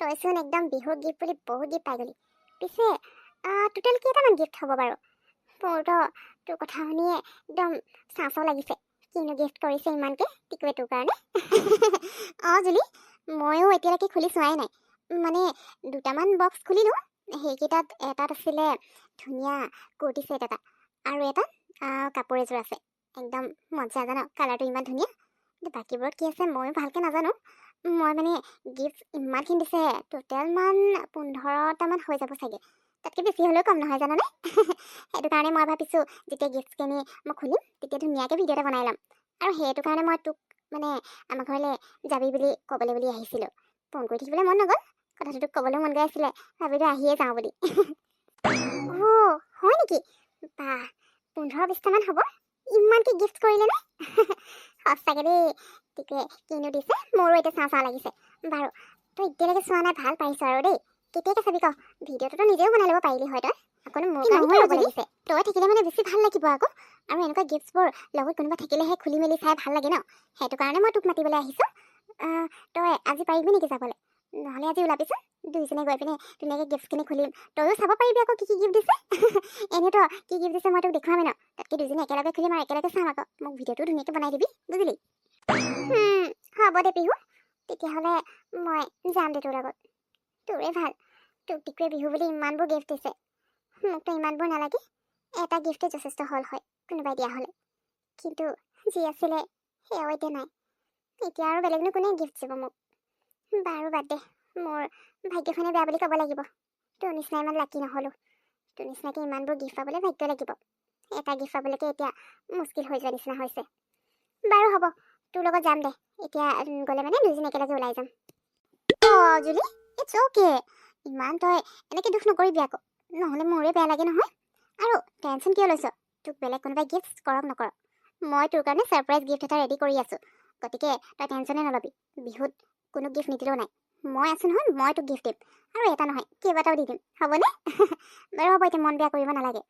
তইচোন একদম বিহুৰ গিফ্ট বুলি বহুত গিফ্ট পাই গলি। পিছে টোটেল কেইটামান গিফ্ট হ'ব বাৰু? মোৰতো তোৰ কথা শুনিয়ে একদম চাওঁ লাগিছে। কিনো গিফ্ট কৰিছে ইমানকে টিকুৱে তোৰ কাৰণে। জুলি, ময়ো এতিয়ালৈকে খুলি চোৱাই নাই। মানে দুটামান বক্স খুলিলোঁ। সেইকেইটাত এটাত আছিলে ধুনীয়া কুৰ্তি ছেট এটা, আৰু এটাত কাপোৰ এযোৰ আছে। একদম মজা জানো, কালাৰটো ইমান ধুনীয়া। কিন্তু বাকীবোৰত কি আছে ময়ো ভালকৈ নাজানো। মই মানে গিফ্ট ইমানখিনি দিছে, টোটেল মান 15টামান হৈ যাব চাগে। তাতকৈ বেছি হ'লেও কম নহয় জানানে। সেইটো কাৰণে মই ভাবিছোঁ যেতিয়া গিফ্টখিনি মই খুলিম তেতিয়া ধুনীয়াকৈ ভিডিঅ' এটা বনাই ল'ম। আৰু সেইটো কাৰণে মই তোক মানে আমাৰ ঘৰলৈ যাবি বুলি ক'বলৈ বুলি আহিছিলোঁ। ফোন কৰি থাকিবলৈ মন নগ'ল, কথাটো তোক ক'বলৈ মন গৈ আছিলে, ভাবিলোঁ আহিয়ে যাওঁ বুলি। হয় নেকি? বা 15-20টামান হ'ব? ইমানকৈ গিফ্ট কৰিলে নে? সঁচাকৈ দেই, টিকুৱে কিনো দিছে মোৰো এতিয়া চাওঁ লাগিছে। বাৰু তই এতিয়ালৈকে চোৱা নাই, ভাল পাইছ আৰু দেই। কেতিয়াকৈ চাবি ক? ভিডিঅ'টোতো নিজেও বনাই ল'ব পাৰিলি হয় তই। আকৌ মোৰ কাৰণে ল'ব লাগিছে। তই থাকিলে মানে বেছি ভাল লাগিব আকৌ। আৰু এনেকুৱা গিফ্টছবোৰ লগত কোনোবা থাকিলেহে খুলি মেলি চাই ভাল লাগে ন। সেইটো কাৰণে মই তোক মাতিবলৈ আহিছোঁ। তই আজি পাৰিবি নেকি যাবলৈ? নহ'লে আজি ওলাবিচোন, দুইজনে গৈ পিনে ধুনীয়াকৈ গিফ্টখিনি খুলিম। তয়ো চাব পাৰিবি আকৌ কি গিফ্ট দিছে। এনেইতো কি গিফ্ট দিছে মই তোক দেখুৱামেই ন। তাতকৈ দুইজনে একেলগে খুলিম আৰু একেলগে চাম আকৌ। মোক ভিডিঅ'টো ধুনীয়াকৈ বনাই দিবি, বুজিলি? হ'ব দে পিহু, তেতিয়াহ'লে মই যাম দে তোৰ লগত। তোৰে ভাল, তোক টিকুৱে বিহু বুলি ইমানবোৰ গিফ্ট দিছে। মোকতো ইমানবোৰ নালাগে, এটা গিফ্টে যথেষ্ট হ'ল হয় কোনোবাই দিয়া হ'লে। কিন্তু যি আছিলে সেয়াও এতিয়া নাই। এতিয়া আৰু বেলেগনো কোনে গিফ্ট দিব মোক? বাৰু বাদ দে, মোৰ ভাগ্যখনে বেয়া বুলি ক'ব লাগিব। তোৰ নিচিনা ইমান লাকি নহ'লোঁ। তোৰ নিচিনাকৈ ইমানবোৰ গিফ্ট পাবলৈ ভাগ্য লাগিব। এটা গিফ্ট পাবলৈকে এতিয়া মুস্কিল হৈ যোৱা নিচিনা হৈছে। বাৰু হ'ব, তোৰ লগত যাম দে। এতিয়া গ'লে মানে দুইজনী একেলগে ওলাই যাম। জুলি, ইটছ অ'কে। ইমান তই এনেকৈ দুখ নকৰিবি আকৌ, নহ'লে মোৰে বেয়া লাগে নহয়। আৰু টেনশ্যন কিয় লৈছ? তোক বেলেগ কোনোবাই গিফ্ট কৰক নকৰক, মই তোৰ কাৰণে ছাৰপ্ৰাইজ গিফ্ট এটা ৰেডি কৰি আছোঁ। গতিকে তই টেনশ্যনে নল'বি। বিহুত কোনো গিফ্ট নিদিলেও নাই, মই আছোঁ নহয়, মই তোক গিফ্ট দিম। আৰু এটা নহয় কেইবাটাও দি দিম, হ'বনে? বাৰু হ'ব, এতিয়া মন বেয়া কৰিব নালাগে।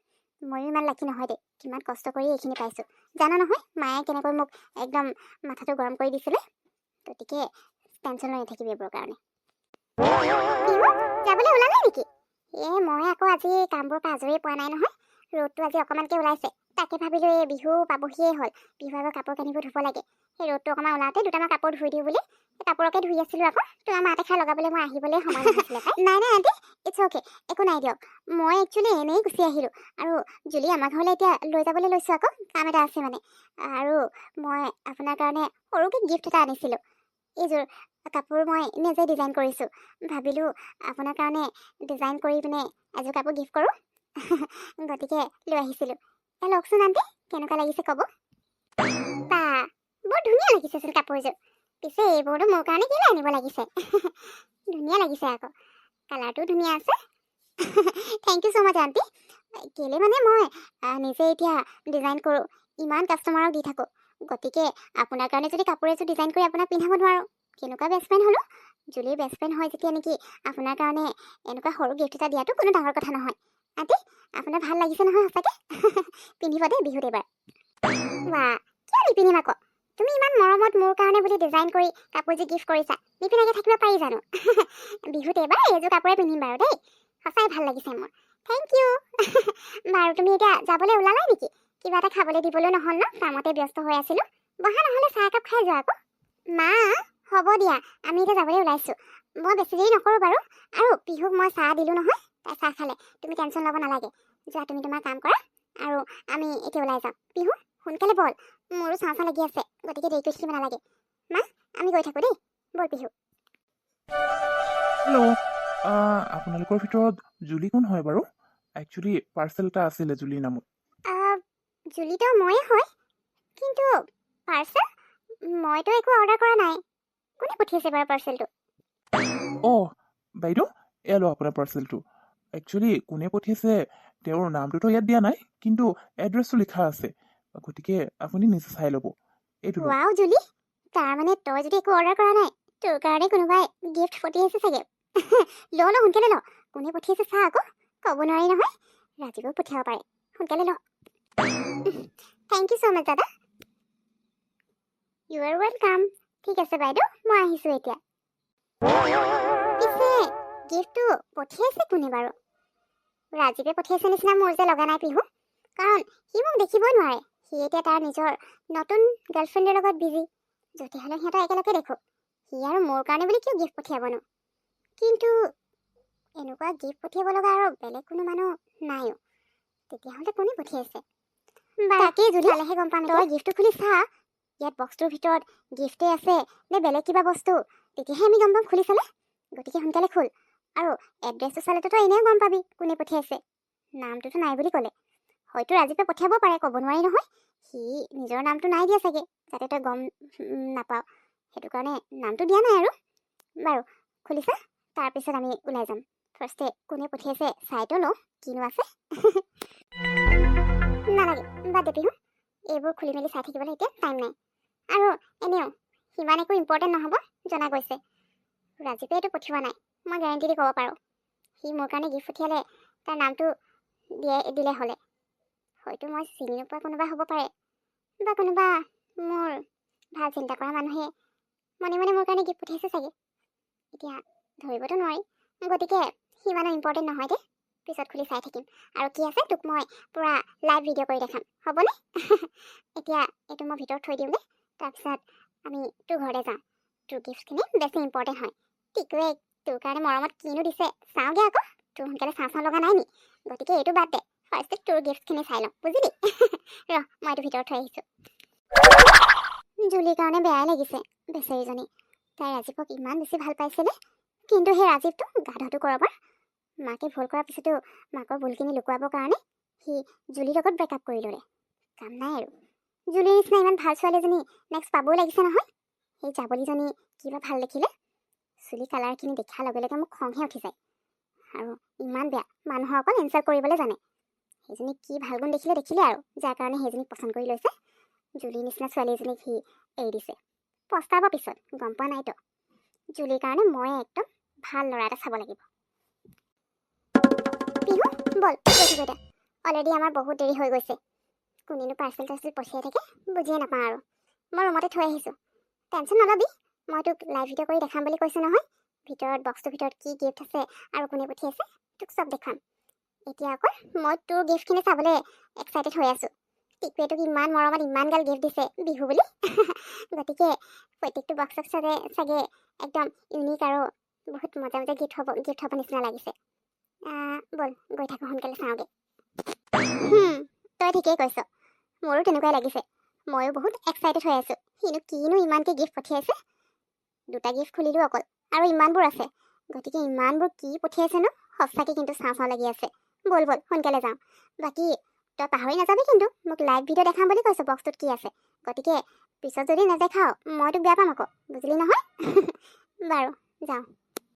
ময়ো ইমান লাকি নহয় দেই, কিমান কষ্ট কৰি এইখিনি পাইছোঁ। জানো নহয় মায়ে কেনেকৈ মোক একদম মাথাটো গৰম কৰি দিছিলে। গতিকে টেনশ্যন লৈ নাথাকিবি এইবোৰৰ কাৰণে। যাবলৈ ওলালে নেকি? মই আকৌ আজি কামবোৰ পৰা আজৰি পোৱা নাই নহয়। ৰ'দটো আজি অকণমানকৈ ওলাইছে, তাকে ভাবিলোঁ এই বিহু পাবহিয়ে হ'ল, বিহু আগৰ কাপোৰ কানিবোৰ ধুব লাগে। সেই ৰ'দটো অকণমান ওলাওঁতে দুটামান কাপোৰ ধুই দিওঁ বুলি কাপোৰকে ধুই আছিলোঁ আকৌ। তোমাৰ মাতে খাই লগাবলৈ মই আহিবলৈ সময় নাছিলে। নাই আণ্টি, ইটছ অ'কে, একো নাই দিয়ক। মই একচুৱেলি এনেই গুচি আহিলোঁ। আৰু জুলি আমাৰ ঘৰলৈ এতিয়া লৈ যাবলৈ লৈছোঁ আকৌ, কাম এটা আছে মানে। আৰু মই আপোনাৰ কাৰণে সৰুকৈ গিফ্ট এটা আনিছিলোঁ। এইযোৰ কাপোৰ মই নিজে ডিজাইন কৰিছোঁ। ভাবিলোঁ আপোনাৰ কাৰণে ডিজাইন কৰি পিনে এযোৰ কাপোৰ গিফ্ট কৰোঁ। গতিকে লৈ আহিছিলোঁ। লওকচোন আণ্টি, কেনেকুৱা লাগিছে ক'ব? বা বৰ ধুনীয়া লাগিছেচোন কাপোৰযোৰ। পিছে এইবোৰতো মোৰ কাৰণে কেলৈ আনিব লাগিছে? ধুনীয়া লাগিছে আকৌ, কালাৰটোও ধুনীয়া আছে। Thank you so' much aunty. কেলৈ মানে মই নিজে এতিয়া ডিজাইন কৰোঁ, ইমান কাষ্টমাৰক দি থাকোঁ। গতিকে আপোনাৰ কাৰণে যদি কাপোৰ এযোৰ ডিজাইন কৰি আপোনাক পিন্ধাব নোৱাৰোঁ, কেনেকুৱা বেষ্ট ফ্ৰেণ্ড হ'লো। জুলিৰ বেষ্ট ফ্ৰেণ্ড হয় যেতিয়া নেকি আপোনাৰ কাৰণে এনেকুৱা সৰু গিফ্ট এটা দিয়াটো কোনো ডাঙৰ কথা নহয়। আণ্টি, আপোনাৰ ভাল লাগিছে নহয় সঁচাকৈ? পিন্ধিব দেই বিহুত এইবাৰ। বা কিয় নিপিন্ধিম আকৌ? তুমি ইমান মৰমত মোৰ কাৰণে বুলি ডিজাইন কৰি কাপোৰযোৰ গিফ্ট কৰিছা, নিপিন্ধাকৈ থাকিব পাৰি জানো? বিহুত এইবাৰ এইযোৰ কাপোৰে পিন্ধিম বাৰু দেই, সঁচাই ভাল লাগিছে মোৰ। Thank you. বাৰু তুমি এতিয়া যাবলৈ ওলালাই নেকি? কিবা এটা খাবলৈ দিবলৈও নহ'ল ন, কামতে ব্যস্ত হৈ আছিলোঁ। বহা নহ'লে চাহ একাপ খাই যোৱা আকৌ। মা হ'ব দিয়া, আমি এতিয়া যাবলৈ ওলাইছোঁ। মই বেছি দেৰি নকৰোঁ বাৰু। আৰু পিহুক মই চাহ দিলোঁ নহয়, তাই চাহ খালে। তুমি টেনশ্যন ল'ব নালাগে, যোৱা তুমি তোমাৰ কাম কৰা। আৰু আমি এতিয়া ওলাই যাম। পিহু সোনকালে বল, মোৰো চাহ লাগি আছে, গতিকে দেৰি কৰি থাকিব নালাগে। মা আমি গৈ থাকোঁ দেই, বল পিহু। হেল্ল', আপোনালোকৰ ভিতৰত জুলি কোন হয় বাৰু? একচুৱেলি পাৰ্চেল এটা আছিলে জুলিৰ নামত। জুলিতো ময়ে হয়, কিন্তু পাৰ্চেল মইতো একো অৰ্ডাৰ কৰা নাই। কোনে পঠিয়াইছে বাৰু পাৰ্চেলটো? বাইদেউ, এয়া লওক আপোনাৰ পাৰ্চেলটো। একচুৱেলি কোনে পঠিয়াইছে তেওঁৰ নামটোতো ইয়াত দিয়া নাই, কিন্তু এড্ৰেছটো লিখা আছে। গতিকে আপুনি নিজে চাই ল'ব। এইটো লওক। ৱাও জুলি, তাৰমানে তই যদি একো অৰ্ডাৰ কৰা নাই, তোৰ কাৰণে কোনোবাই গিফ্ট পঠিয়াইছে চাগে। ল সোনকালে ল, কোনে পঠিয়াইছে চা আকৌ। ক'ব নোৱাৰি নহয়, ৰাজীৱো পঠিয়াব পাৰে। সোনকালে ল। থেংক ইউ ছ' মাছ দাদা। You are welcome. ঠিক আছে বাইদেউ, মই আহিছোঁ এতিয়া। পিছে গিফ্টটো পঠিয়াইছে কোনে বাৰু? ৰাজীৱে পঠিয়াইছে নিচিনা মোৰ যে লগা নাই পিহু, কাৰণ সি মোক দেখিবই নোৱাৰে। সি এতিয়া তাৰ নিজৰ নতুন গাৰ্লফ্ৰেণ্ডৰ লগত বিজি। যদিহ'লে সিহঁতক একেলগে দেখোঁ। সি আৰু মোৰ কাৰণে বুলি কিয় গিফ্ট পঠিয়াবনো? কিন্তু এনেকুৱা গিফ্ট পঠিয়াব লগা আৰু বেলেগ কোনো মানুহ নাইও। তেতিয়াহ'লে কোনে পঠিয়াইছে? তাকেই যদি চালেহে গম পাম। তই গিফ্টটো খুলি চা, ইয়াত বক্সটোৰ ভিতৰত গিফ্টে আছে নে বেলেগ কিবা বস্তু, তেতিয়াহে আমি গম পাম খুলি চালে। গতিকে সোনকালে খোল, আৰু এড্ৰেছটো চালেতো তই এনেও গম পাবি কোনে পঠিয়াইছে। নামটোতো নাই বুলি ক'লে, হয়তো ৰাজীৱে পঠিয়াব পাৰে, ক'ব নোৱাৰি নহয়। সি নিজৰ নামটো নাই দিয়া চাগে, যাতে তই গম নাপাওঁ, সেইটো কাৰণে নামটো দিয়া নাই আৰু। বাৰু খুলিছা, তাৰপিছত আমি ওলাই যাম। ফাৰ্ষ্টে কোনে পঠিয়াইছে চাইতো লওঁ কিনো আছে। নালাগে, বাদ দে পিহু, এইবোৰ খুলি মেলি চাই থাকিবলৈ এতিয়া টাইম নাই। আৰু এনেও সিমান একো ইম্পৰ্টেণ্ট নহ'ব জনা গৈছে। ৰাজীৱে এইটো পঠিওৱা নাই, মই গেৰেণ্টি দি ক'ব পাৰোঁ। সি মোৰ কাৰণে গিফ্ট পঠিয়ালে তাৰ নামটো দিলে হ'লে। হয়তো মই চিনি নোপোৱা কোনোবা হ'ব পাৰে, বা কোনোবা মোৰ ভাল চিন্তা কৰা মানুহে মনে মনে মোৰ কাৰণে গিফ্ট পঠিয়াইছে চাগে। এতিয়া ধৰিবতো নোৱাৰি, গতিকে সিমানো ইম্পৰ্টেণ্ট নহয় দে। পিছত খুলি চাই থাকিম, আৰু কি আছে তোক মই পূৰা লাইভ ভিডিঅ' কৰি দেখাম, হ'বনে? এতিয়া এইটো মই ভিতৰত থৈ দিওঁগৈ, তাৰপিছত আমি তোৰ ঘৰলৈ যাওঁ। তোৰ গিফ্টখিনি বেছি ইম্পৰ্টেণ্ট হয়। টিকুৱে তোৰ কাৰণে মৰমত কিনো দিছে চাওঁগৈ আকৌ। তোৰ সোনকালে চাওঁ লগা নাই নি? গতিকে এইটো বাদ দে, ফাৰ্ষ্টে তোৰ গিফ্টখিনি চাই লওঁ, বুজিলি? ৰ মই এইটো ভিতৰত থৈ আহিছোঁ। জুলিৰ কাৰণে বেয়াই লাগিছে বেচেৰীজনী। তাই ৰাজীৱক ইমান বেছি ভাল পাইছিলে, কিন্তু সেই ৰাজীৱটো গাধটো কৰবাৰ। মাকে ভুল কৰাৰ পিছতো মাকৰ ভুলখিনি লুকুৱাবৰ কাৰণে সি জুলিৰ লগত ব্ৰেকআপ কৰি ল'লে। কাম নাই আৰু। জুলিৰ নিচিনা ইমান ভাল ছোৱালী এজনী নেক্সট পাবও লাগিছে নহয়। সেই যাবলীজনী কিবা ভাল দেখিলে, চুলি কালাৰখিনি দেখাৰ লগে লগে মোক খংহে উঠি যায়। আৰু ইমান বেয়া, মানুহৰ অকল ইনচাল্ট কৰিবলৈ জানে। সেইজনী কি ভাল গুণ দেখিলে আৰু, যাৰ কাৰণে সেইজনীক পচন্দ কৰি লৈছে। জুলিৰ নিচিনা ছোৱালী এজনীক সি এৰি দিছে। পস্তাব পিছত, গম পোৱা নাইতো। জুলিৰ কাৰণে মই একদম ভাল ল'ৰা এটা চাব লাগিব। পিহু বল গৈ অলৰেডি আমাৰ বহুত দেৰি হৈ গৈছে। কোনেনো পাৰ্চেল পঠিয়াই থাকে বুজিয়ে নাপাওঁ আৰু। মই ৰুমতে থৈ আহিছোঁ, টেনশ্যন নল'বি। মই তোক লাইভ ভিডিঅ' কৰি দেখাম বুলি কৈছোঁ নহয়। ভিতৰত বক্সটোৰ ভিতৰত কি গিফ্ট আছে আৰু কোনে পঠিয়াইছে তোক চব দেখাম। এতিয়া অকল মই তোৰ গিফ্টখিনি চাবলৈ এক্সাইটেড হৈ আছোঁ। টিকুৱে তোক ইমান মৰমত ইমান গাল গিফ্ট দিছে বিহু বুলি। গতিকে প্ৰত্যেকটো বক্সত চাগে একদম ইউনিক আৰু বহুত মজা গিফ্ট হ'ব নিচিনা লাগিছে। বল গৈ থাকোঁ, সোনকালে চাওঁগৈ। তই ঠিকেই কৈছ, মোৰো তেনেকুৱাই লাগিছে। ময়ো বহুত এক্সাইটেড হৈ আছোঁ। কিনো ইমানকৈ গিফ্ট পঠিয়াইছে। 2টা গিফ্ট খুলিলোঁ অকল, আৰু ইমানবোৰ আছে। গতিকে ইমানবোৰ কি পঠিয়াইছেনো, সঁচাকৈ কিন্তু চাওঁ লাগি আছে। বল সোনকালে যাওঁ। বাকী তই পাহৰি নাযাবি কিন্তু, মোক লাইভ ভিডিঅ' দেখাম বুলি কৈছ বক্সটোত কি আছে। গতিকে পিছত যদি নেদেখাওঁ মই তোক বেয়া পাম আকৌ, বুজিলি নহয়? বাৰু যাওঁ।